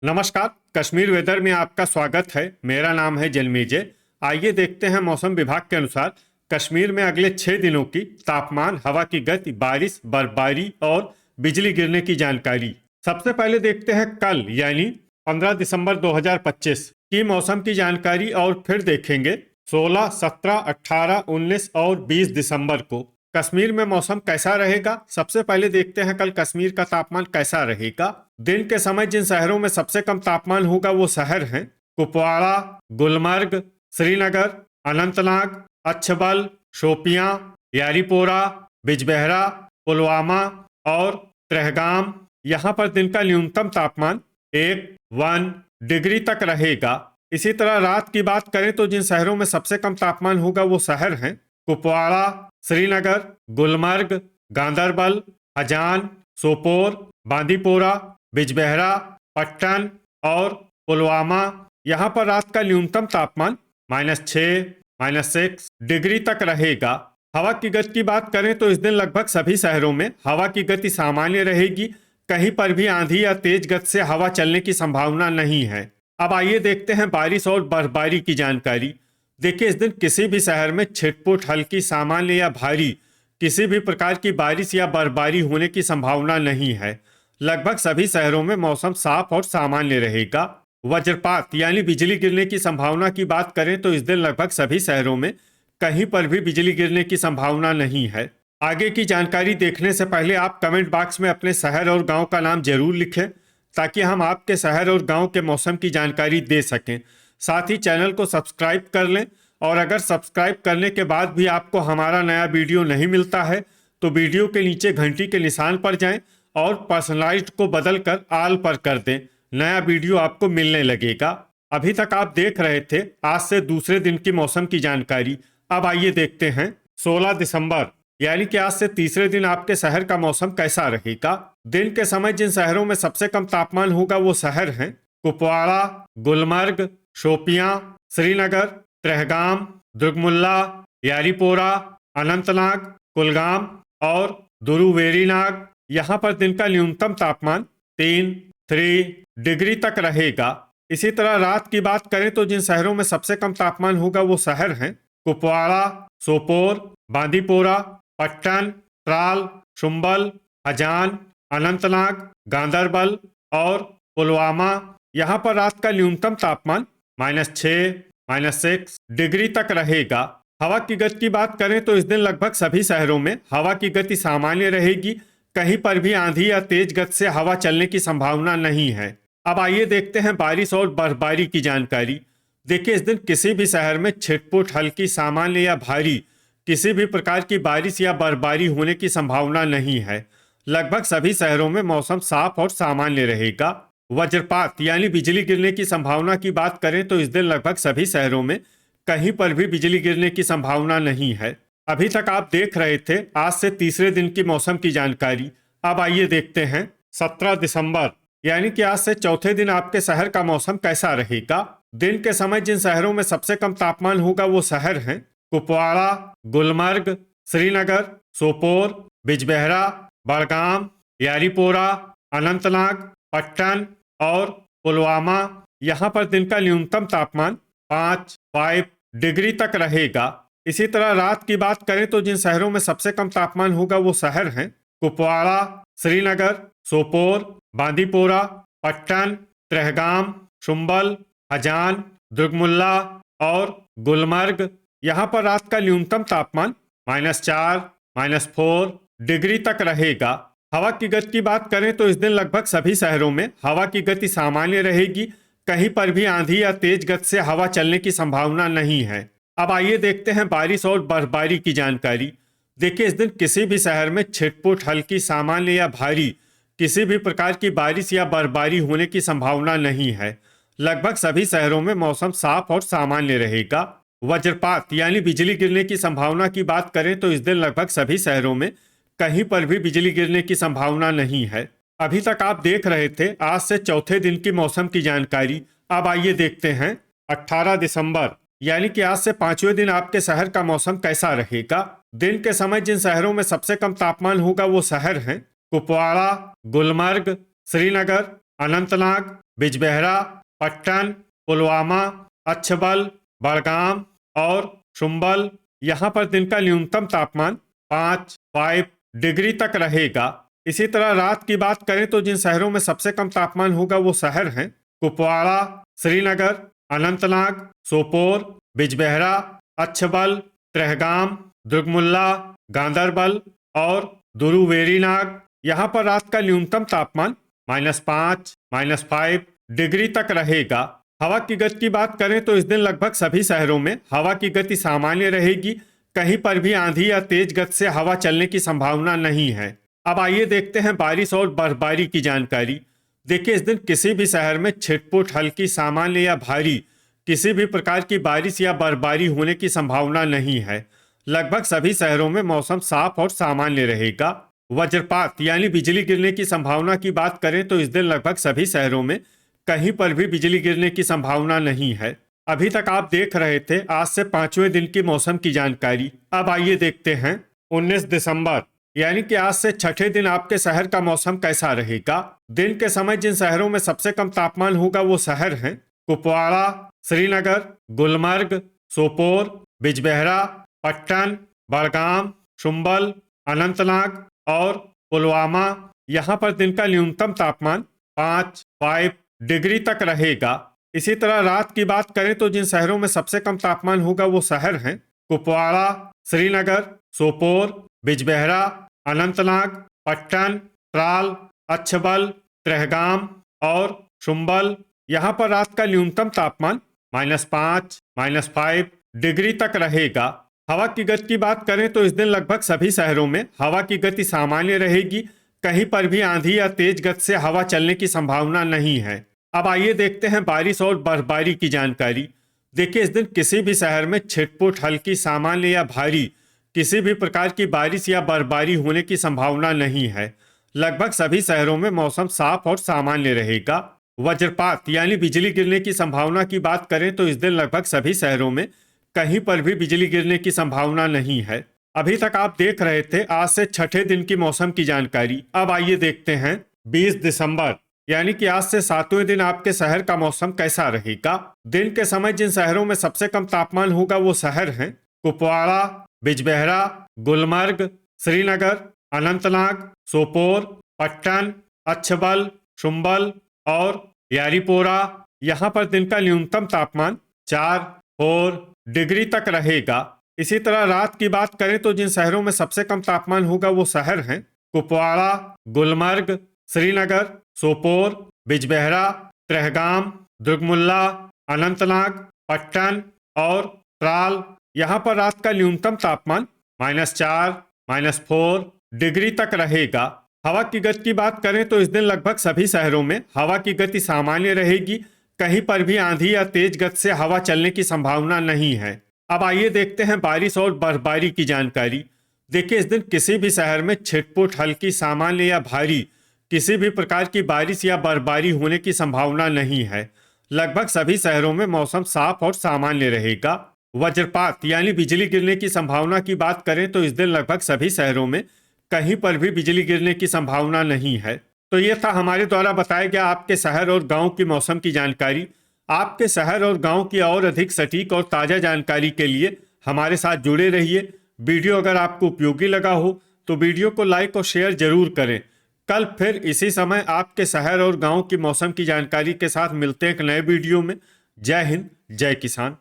नमस्कार। कश्मीर वेदर में आपका स्वागत है। मेरा नाम है जलमेजय। आइए देखते हैं मौसम विभाग के अनुसार कश्मीर में अगले 6 दिनों की तापमान, हवा की गति, बारिश, बर्फबारी और बिजली गिरने की जानकारी। सबसे पहले देखते हैं कल यानी 15 दिसंबर 2025 की मौसम की जानकारी और फिर देखेंगे 16, 17, 18, 19 और 20 दिसंबर को कश्मीर में मौसम कैसा रहेगा। सबसे पहले देखते हैं कल कश्मीर का तापमान कैसा रहेगा। दिन के समय जिन शहरों में सबसे कम तापमान होगा वो शहर हैं कुपवाड़ा, गुलमर्ग, श्रीनगर, अनंतनाग, अच्छबल, शोपियां, यारीपोरा, बिजबेहरा, पुलवामा और त्रेहगाम। यहाँ पर दिन का न्यूनतम तापमान 1 डिग्री तक रहेगा। इसी तरह रात की बात करें तो जिन शहरों में सबसे कम तापमान होगा वो शहर हैं कुपवाड़ा, श्रीनगर, गुलमर्ग, गांदरबल, हजान, सोपोर, बांदीपोरा, बिजबेहरा, पट्टन और पुलवामा। यहाँ पर रात का न्यूनतम तापमान -6, -6 डिग्री तक रहेगा। हवा की गति की बात करें तो इस दिन लगभग सभी शहरों में हवा की गति सामान्य रहेगी। कहीं पर भी आंधी या तेज गति से हवा चलने की संभावना नहीं है। अब आइए देखते हैं बारिश और बर्फबारी की जानकारी। देखिए, इस दिन किसी भी शहर में छिटपुट, हल्की, सामान्य या भारी किसी भी प्रकार की बारिश या बर्फबारी होने की संभावना नहीं है। लगभग सभी शहरों में मौसम साफ और सामान्य रहेगा। वज्रपात यानी बिजली गिरने की संभावना की बात करें तो इस दिन लगभग सभी शहरों में कहीं पर भी बिजली गिरने की संभावना नहीं है। आगे की जानकारी देखने से पहले आप कमेंट बॉक्स में अपने शहर और गांव का नाम जरूर लिखें ताकि हम आपके शहर और गांव के मौसम की जानकारी दे सकें। साथ ही चैनल को सब्सक्राइब कर लें और अगर सब्सक्राइब करने के बाद भी आपको हमारा नया वीडियो नहीं मिलता है तो वीडियो के नीचे घंटी के निशान पर जाएं और पर्सनलाइज्ड को बदलकर ऑल पर कर दें। नया वीडियो आपको मिलने लगेगा। अभी तक आप देख रहे थे आज से दूसरे दिन की मौसम की जानकारी। अब आइए देखते हैं 16 दिसंबर यानी कि आज से तीसरे दिन आपके शहर का मौसम कैसा रहेगा। दिन के समय जिन शहरों में सबसे कम तापमान होगा वो शहर हैं कुपवाड़ा, गुलमर्ग, शोपियां, श्रीनगर, त्रेहगाम, दुर्गमुल्ला, यारीपोरा, अनंतनाग, कुलगाम और दुरुवेरीनाग। यहाँ पर दिन का न्यूनतम तापमान 3 डिग्री तक रहेगा। इसी तरह रात की बात करें तो जिन शहरों में सबसे कम तापमान होगा वो शहर हैं कुपवाड़ा, सोपोर, बांदीपोरा, पट्टन, त्राल, शुम्बल, हजान, अनंतनाग, गांदरबल और पुलवामा। यहाँ पर रात का न्यूनतम तापमान -6, -6 डिग्री तक रहेगा। हवा की गति की बात करें तो इस दिन लगभग सभी शहरों में हवा की गति सामान्य रहेगी। कहीं पर भी आंधी या तेज गति से हवा चलने की संभावना नहीं है। अब आइए देखते हैं बारिश और बर्फबारी की जानकारी। देखिए, इस दिन किसी भी शहर में छिटपुट, हल्की, सामान्य या भारी किसी भी प्रकार की बारिश या बर्फबारी होने की संभावना नहीं है। लगभग सभी शहरों में मौसम साफ और सामान्य रहेगा। वज्रपात यानी बिजली गिरने की संभावना की बात करें तो इस दिन लगभग सभी शहरों में कहीं पर भी बिजली गिरने की संभावना नहीं है। अभी तक आप देख रहे थे आज से तीसरे दिन की मौसम की जानकारी। अब आइए देखते हैं 17 दिसंबर यानी कि आज से चौथे दिन आपके शहर का मौसम कैसा रहेगा। दिन के समय जिन शहरों में सबसे कम तापमान होगा वो शहर हैं कुपवाड़ा, गुलमर्ग, श्रीनगर, सोपोर, बिजबेहरा, बड़गाम, यारीपोरा, अनंतनाग, पट्टन और पुलवामा। यहाँ पर दिन का न्यूनतम तापमान 5 डिग्री तक रहेगा। इसी तरह रात की बात करें तो जिन शहरों में सबसे कम तापमान होगा वो शहर हैं कुपवाड़ा, श्रीनगर, सोपोर, बांदीपोरा, पट्टन, त्रेहगाम, शुम्बल, हजान, दुर्गमुल्ला और गुलमर्ग। यहाँ पर रात का न्यूनतम तापमान -4, -4 डिग्री तक रहेगा। हवा की गति की बात करें तो इस दिन लगभग सभी शहरों में हवा की गति सामान्य रहेगी। कहीं पर भी आंधी या तेज गति से हवा चलने की संभावना नहीं है। अब आइए देखते हैं बारिश और बर्फबारी की जानकारी। देखिए, इस दिन किसी भी शहर में छिटपुट, हल्की, सामान्य या भारी किसी भी प्रकार की बारिश या बर्फबारी होने की संभावना नहीं है। लगभग सभी शहरों में मौसम साफ और सामान्य रहेगा। वज्रपात यानी बिजली गिरने की संभावना की बात करें तो इस दिन लगभग सभी शहरों में कहीं पर भी बिजली गिरने की संभावना नहीं है। अभी तक आप देख रहे थे आज से चौथे दिन की मौसम की जानकारी। अब आइए देखते हैं 18 दिसंबर यानी कि आज से पांचवें दिन आपके शहर का मौसम कैसा रहेगा। दिन के समय जिन शहरों में सबसे कम तापमान होगा वो शहर हैं कुपवाड़ा, गुलमर्ग, श्रीनगर, अनंतनाग, बिजबेहरा, पट्टन, पुलवामा, अच्छबल, बड़गाम और शुम्बल। यहाँ पर दिन का न्यूनतम तापमान 5 डिग्री तक रहेगा। इसी तरह रात की बात करें तो जिन शहरों में सबसे कम तापमान होगा वो शहर हैं कुपवाड़ा, श्रीनगर, अनंतनाग, सोपोर, बिजबेहरा, अच्छबल, त्रेहगाम, दुर्गमुल्ला, गांदरबल और दुरुवेरीनाग। यहाँ पर रात का न्यूनतम तापमान -5, -5 डिग्री तक रहेगा। हवा की गति की बात करें तो इस दिन लगभग सभी शहरों में हवा की गति सामान्य रहेगी। कहीं पर भी आंधी या तेज गति से हवा चलने की संभावना नहीं है। अब आइए देखते हैं बारिश और बर्फबारी की जानकारी। देखिए, इस दिन किसी भी शहर में छिटपुट, हल्की, सामान्य या भारी किसी भी प्रकार की बारिश या बर्फबारी होने की संभावना नहीं है। लगभग सभी शहरों में मौसम साफ और सामान्य रहेगा। वज्रपात यानी बिजली गिरने की संभावना की बात करें तो इस दिन लगभग सभी शहरों में कहीं पर भी बिजली गिरने की संभावना नहीं है। अभी तक आप देख रहे थे आज से 5वें दिन की मौसम की जानकारी। अब आइए देखते हैं 19 दिसंबर यानी कि आज से छठे दिन आपके शहर का मौसम कैसा रहेगा। दिन के समय जिन शहरों में सबसे कम तापमान होगा वो शहर हैं कुपवाड़ा, श्रीनगर, गुलमर्ग, सोपोर, बिजबेहरा, पट्टन, बड़गाम, शुम्बल, अनंतनाग और पुलवामा। यहाँ पर दिन का न्यूनतम तापमान 5 डिग्री तक रहेगा। इसी तरह रात की बात करें तो जिन शहरों में सबसे कम तापमान होगा वो शहर हैं कुपवाड़ा, श्रीनगर, सोपोर, बिजबेहरा, अनंतनाग, पट्टन, त्राल, अच्छबल, त्रेहगाम और शुम्बल। यहाँ पर रात का न्यूनतम तापमान -5, -5 डिग्री तक रहेगा। हवा की गति की बात करें तो इस दिन लगभग सभी शहरों में हवा की गति सामान्य रहेगी। कहीं पर भी आंधी या तेज गति से हवा चलने की संभावना नहीं है। अब आइए देखते हैं बारिश और बर्फबारी की जानकारी। देखिए, इस दिन किसी भी शहर में छिटपुट, हल्की, सामान्य या भारी किसी भी प्रकार की बारिश या बर्फबारी होने की संभावना नहीं है। लगभग सभी शहरों में मौसम साफ और सामान्य रहेगा। वज्रपात यानी बिजली गिरने की संभावना की बात करें तो इस दिन लगभग सभी शहरों में कहीं पर भी बिजली गिरने की संभावना नहीं है। अभी तक आप देख रहे थे आज से छठे दिन की मौसम की जानकारी। अब आइए देखते हैं 20 दिसंबर यानी कि आज से 7वें दिन आपके शहर का मौसम कैसा रहेगा। दिन के समय जिन शहरों में सबसे कम तापमान होगा वो शहर हैं कुपवाड़ा, बिजबेहरा, गुलमर्ग, श्रीनगर, अनंतनाग, सोपोर, पट्टन, अच्छबल, शुम्बल और यारीपोरा। यहाँ पर दिन का न्यूनतम तापमान 4 डिग्री तक रहेगा। इसी तरह रात की बात करें तो जिन शहरों में सबसे कम तापमान होगा वो शहर हैं कुपवाड़ा, गुलमर्ग, श्रीनगर, सोपोर, बिजबेहरा, त्रेहगाम, दुर्गमुल्ला, अनंतनाग, पट्टन और त्राल। यहाँ पर रात का न्यूनतम तापमान -4, -4 डिग्री तक रहेगा। हवा की गति की बात करें तो इस दिन लगभग सभी शहरों में हवा की गति सामान्य रहेगी। कहीं पर भी आंधी या तेज गति से हवा चलने की संभावना नहीं है। अब आइए देखते हैं बारिश और बर्फबारी की जानकारी। देखिए, इस दिन किसी भी शहर में छिटपुट, हल्की, सामान्य या भारी किसी भी प्रकार की बारिश या बर्फबारी होने की संभावना नहीं है। लगभग सभी शहरों में मौसम साफ और सामान्य रहेगा। वज्रपात यानी बिजली गिरने की संभावना की बात करें तो इस दिन लगभग सभी शहरों में कहीं पर भी बिजली गिरने की संभावना नहीं है। तो ये था हमारे द्वारा बताया गया आपके शहर और गांव की मौसम की जानकारी। आपके शहर और गांव की और अधिक सटीक और ताज़ा जानकारी के लिए हमारे साथ जुड़े रहिए। वीडियो अगर आपको उपयोगी लगा हो तो वीडियो को लाइक और शेयर जरूर करें। कल फिर इसी समय आपके शहर और गांव की मौसम की जानकारी के साथ मिलते हैं एक नए वीडियो में। जय हिंद, जय किसान।